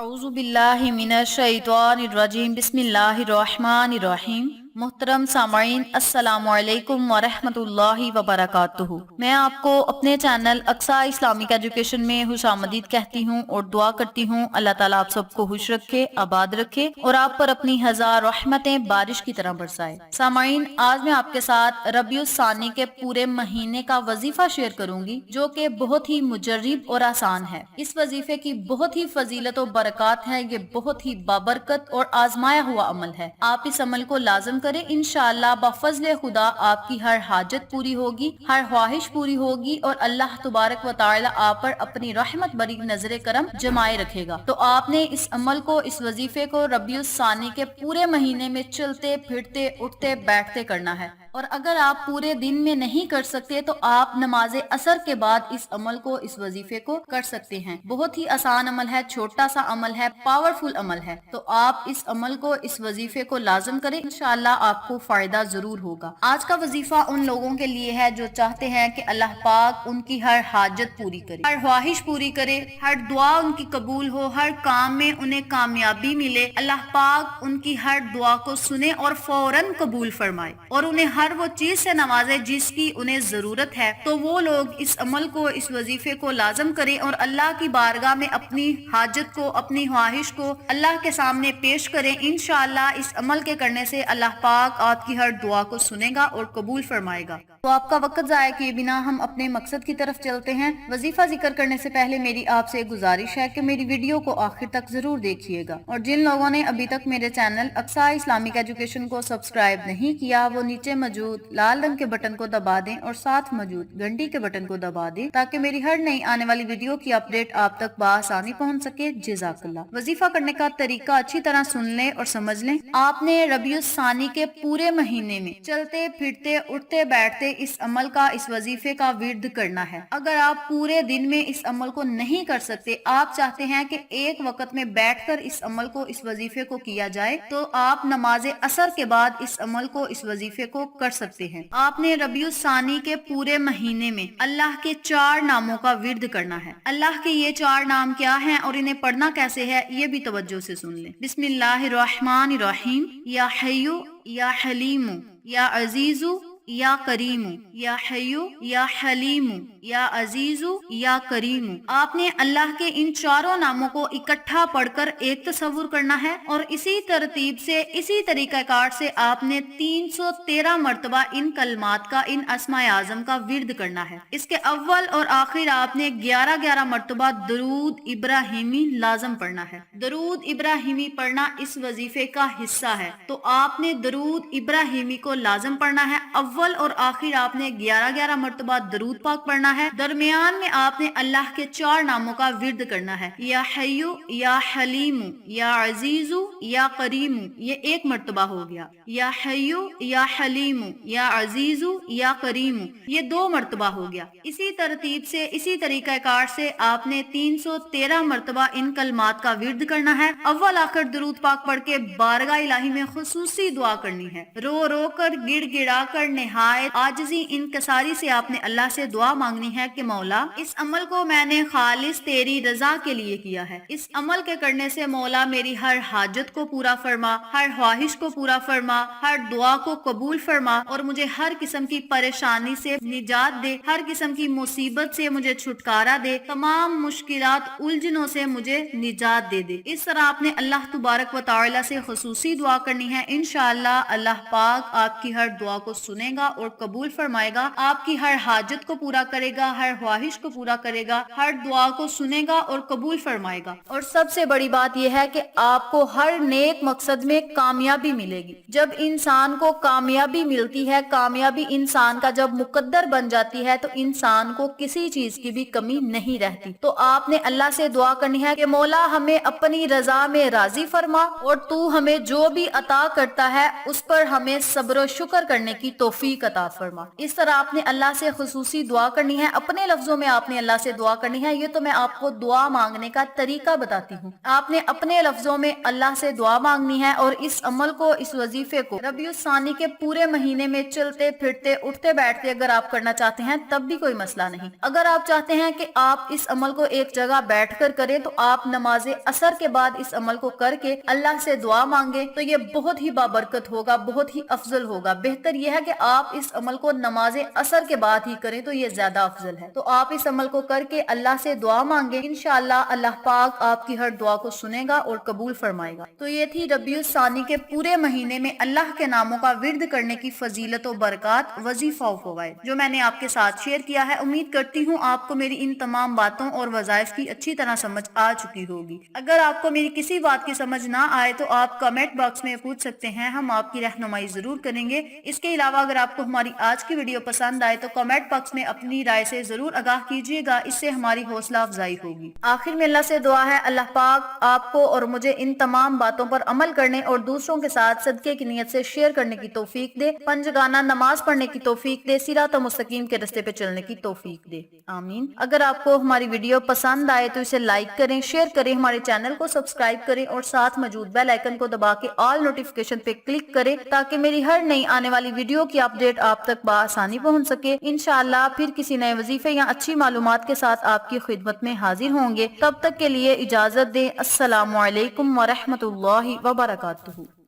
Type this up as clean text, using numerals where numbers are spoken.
अऊज़ु बिल्लाहि मिनश शैतानिर रजीम बिस्मिल्लाहिर रहमानिर रहीम। मोहतरम सामाईन अस्सलामु अलैकुम व रहमतुल्लाहि व बरकातुहू। मैं आपको अपने चैनल अक्सा इस्लामिक एजुकेशन में खुशामदीद कहती हूँ और दुआ करती हूँ अल्लाह ताला आप सबको खुश रखे, आबाद रखे और आप पर अपनी हजार रहमतें बारिश की तरह बरसाए। सामाईन, आज मैं आपके साथ रबीउस सानी के पूरे महीने का वजीफा शेयर करूंगी जो कि बहुत ही मुजर्रिब और आसान है। इस वजीफे की बहुत ही फजीलत और बरकत है। ये बहुत ही बाबरकत और आजमाया हुआ अमल है। आप इस अमल को लाजम करें, इंशाअल्लाह बफज़ल खुदा आपकी हर हाजत पूरी होगी, हर ख्वाहिश पूरी होगी और अल्लाह तबारक व तआला आप पर अपनी रहमत भरी नजर करम जमाए रखेगा। तो आपने इस अमल को, इस वजीफे को रबीउस सानी के पूरे महीने में चलते फिरते उठते बैठते करना है। और अगर आप पूरे दिन में नहीं कर सकते तो आप नमाज असर के बाद इस अमल को, इस वजीफे को कर सकते हैं। बहुत ही आसान अमल है, छोटा सा अमल है, पावरफुल अमल है। तो आप इस अमल को, इस वजीफे को लाजम करें, इंशाअल्लाह आपको फायदा जरूर होगा। आज का वजीफा उन लोगों के लिए है जो चाहते हैं कि अल्लाह पाक उनकी हर हाजत पूरी करे, हर ख्वाहिश पूरी करे, हर दुआ उनकी कबूल हो, हर काम में उन्हें कामयाबी मिले। अल्लाह पाक उनकी हर दुआ को सुने और फौरन कबूल फरमाए और उन्हें हर वो चीज से नवाजे जिसकी उन्हें जरूरत है। तो वो लोग इस अमल को, इस वजीफे को लाजम करें और अल्लाह की बारगाह में अपनी हाजत को, अपनी ख्वाहिश को अल्लाह के सामने पेश करें। इंशाअल्लाह इस अमल के करने से अल्लाह पाक आपकी हर दुआ को सुनेगा और कबूल फरमाएगा। तो आपका वक्त जाया किए बिना हम अपने मकसद की तरफ चलते हैं। वजीफा जिक्र करने से पहले मेरी आपसे गुजारिश है कि मेरी वीडियो को आखिर तक जरूर देखिएगा और जिन लोगों ने अभी तक मेरे चैनल अक्सा इस्लामिक एजुकेशन को सब्सक्राइब नहीं किया वो नीचे मौजूद लाल रंग के बटन को दबा दें और साथ मौजूद घंटी के बटन को दबा दें ताकि मेरी हर नई आने वाली वीडियो की अपडेट आप तक बआसानी पहुंच सके। जज़ाकल्लाह। वजीफा करने का तरीका अच्छी तरह सुन लें और समझ लें। आपने रबीउस सानी के पूरे महीने में चलते फिरते उठते बैठते इस अमल का, इस वजीफे का विर्द करना है। अगर आप पूरे दिन में इस अमल को नहीं कर सकते, आप चाहते हैं कि एक वक्त में बैठकर इस अमल को, इस वजीफे को किया जाए, तो आप नमाज असर के बाद इस अमल को, इस वजीफे को कर सकते हैं। आपने रबीउस सानी के पूरे महीने में अल्लाह के 4 नामों का विर्द करना है। अल्लाह के ये 4 नाम क्या हैं और इन्हें पढ़ना कैसे है ये भी तवज्जो से सुन लें। बिस्मिल्लाहिर रहमानिर रहीम। या हय्यु या हलीमु या अजीजु या करीमु, या हय्यु या हलीमु या अजीजु या करीमु। आपने अल्लाह के इन 4 नामों को इकट्ठा पढ़कर एक तसव्वुर करना है और इसी तरतीब से, इसी तरीकाकार से आपने 313 मर्तबा इन कलमात का, इन अस्माए आजम का विर्द करना है। इसके अव्वल और आखिर आपने 11-11 मर्तबा दरूद इब्राहिमी लाजम पढ़ना है। दरूद इब्राहिमी पढ़ना इस वजीफे का हिस्सा है, तो आपने दरूद इब्राहिमी को लाजम पढ़ना है। अव्वल और आखिर आपने 11-11 मर्तबा दरूद पाक पढ़ना है। दरमियान में आपने अल्लाह के 4 नामों का विर्द करना है। या हय्यु या हलीमु या अजीजु या करीमु, ये 1 मर्तबा हो गया। या हय्यु या हलीमु या अजीजु या करीमु, ये 2 मर्तबा हो गया। इसी तरतीब से, इसी तरीकाकार से आपने 313 मर्तबा इन कलमात का विर्द करना है। अव्वल आखिर दरूद पाक पढ़ के बारगाह इलाही में खुसूसी दुआ करनी है। रो रो कर, गिड़ गिड़ा कर, निहायत आजिज़ी इनकसारी से आपने अल्लाह से दुआ मांगनी है कि मौला, इस अमल को मैंने खालिस तेरी रजा के लिए किया है। इस अमल के करने से मौला मेरी हर हाजत को पूरा फरमा, हर ख्वाहिश को पूरा फरमा, हर दुआ को कबूल फरमा और मुझे हर किस्म की परेशानी से निजात दे, हर किस्म की मुसीबत से मुझे छुटकारा दे, तमाम मुश्किलात उलझनों से मुझे निजात दे दे। इस तरह आपने अल्लाह तबारक व तआला से खुसूसी दुआ करनी है। इंशाअल्लाह अल्लाह पाक आपकी हर दुआ को सुनेगा और कबूल फरमाएगा, आपकी हर हाजत को पूरा करेगा, हर ख्वाहिश को पूरा करेगा, हर दुआ को सुनेगा और कबूल फरमाएगा। और सबसे बड़ी बात यह है कि आपको हर नेक मकसद में कामयाबी मिलेगी। जब इंसान को कामयाबी मिलती है, कामयाबी इंसान का जब मुकद्दर बन जाती है, तो इंसान को किसी चीज की भी कमी नहीं रहती। तो आपने अल्लाह से दुआ करनी है कि मौला हमें अपनी रजा में राजी फरमा और तू हमें जो भी अता करता है उस पर हमें सब्र शुक्र करने की तौफीक توفیق عطا فرما۔ اس طرح آپ نے اللہ سے خصوصی دعا کرنی ہے، اپنے لفظوں میں آپ نے اللہ سے دعا کرنی ہے۔ یہ تو میں آپ کو دعا مانگنے کا طریقہ بتاتی ہوں، آپ نے اپنے لفظوں میں اللہ سے دعا مانگنی ہے، اور اس عمل کو، اس وظیفے کو ربیع الثانی کے پورے مہینے میں چلتے پھرتے اٹھتے بیٹھتے اگر آپ کرنا چاہتے ہیں تب بھی کوئی مسئلہ نہیں۔ اگر آپ چاہتے ہیں کہ آپ اس عمل کو ایک جگہ بیٹھ کر کریں تو آپ نماز عصر کے بعد اس عمل کو کر کے اللہ سے دعا مانگے تو یہ بہت ہی بابرکت ہوگا، بہت ہی افضل ہوگا۔ بہتر یہ ہے کہ آپ اس عمل کو نماز عصر کے بعد ہی کریں تو یہ زیادہ افضل ہے۔ تو آپ اس عمل کو کر کے اللہ سے دعا مانگے، انشاءاللہ اللہ پاک آپ کی ہر دعا کو سنے گا اور قبول فرمائے گا۔ تو یہ تھی ربیع الثانی کے پورے مہینے میں اللہ کے ناموں کا ورد کرنے کی فضیلت و برکات، وظیفہ و فوائد جو میں نے آپ کے ساتھ شیئر کیا ہے۔ امید کرتی ہوں آپ کو میری ان تمام باتوں اور وظائف کی اچھی طرح سمجھ آ چکی ہوگی۔ اگر آپ کو میری کسی بات کی سمجھ نہ آئے تو آپ کمنٹ باکس میں پوچھ سکتے ہیں، ہم آپ کی رہنمائی ضرور کریں گے۔ اس کے علاوہ اگر آپ کو ہماری آج کی ویڈیو پسند آئے تو کمنٹ باکس میں اپنی رائے سے ضرور آگاہ کیجیے گا، اس سے ہماری حوصلہ افزائی ہوگی۔ آخر میں اللہ سے دعا ہے اللہ پاک آپ کو اور مجھے ان تمام باتوں پر عمل کرنے اور دوسروں کے ساتھ صدقے کی نیت سے شیئر کرنے کی توفیق دے، پنجگانہ نماز پڑھنے کی توفیق دے، صراط مستقیم کے راستے پہ چلنے کی توفیق دے، آمین۔ اگر آپ کو ہماری ویڈیو پسند آئے تو اسے لائک کریں، شیئر کریں، ہمارے چینل کو سبسکرائب کریں اور ساتھ موجود بیل آئیکن کو دبا کے آل نوٹیفیکیشن پہ کلک کریں تاکہ میری ہر نئی آنے والی ویڈیو کی اپڈیٹ آپ تک بآسانی پہنچ سکے۔ انشاءاللہ پھر کسی نئے وظیفے یا اچھی معلومات کے ساتھ آپ کی خدمت میں حاضر ہوں گے، تب تک کے لیے اجازت دیں۔ السلام علیکم ورحمۃ اللہ وبرکاتہ۔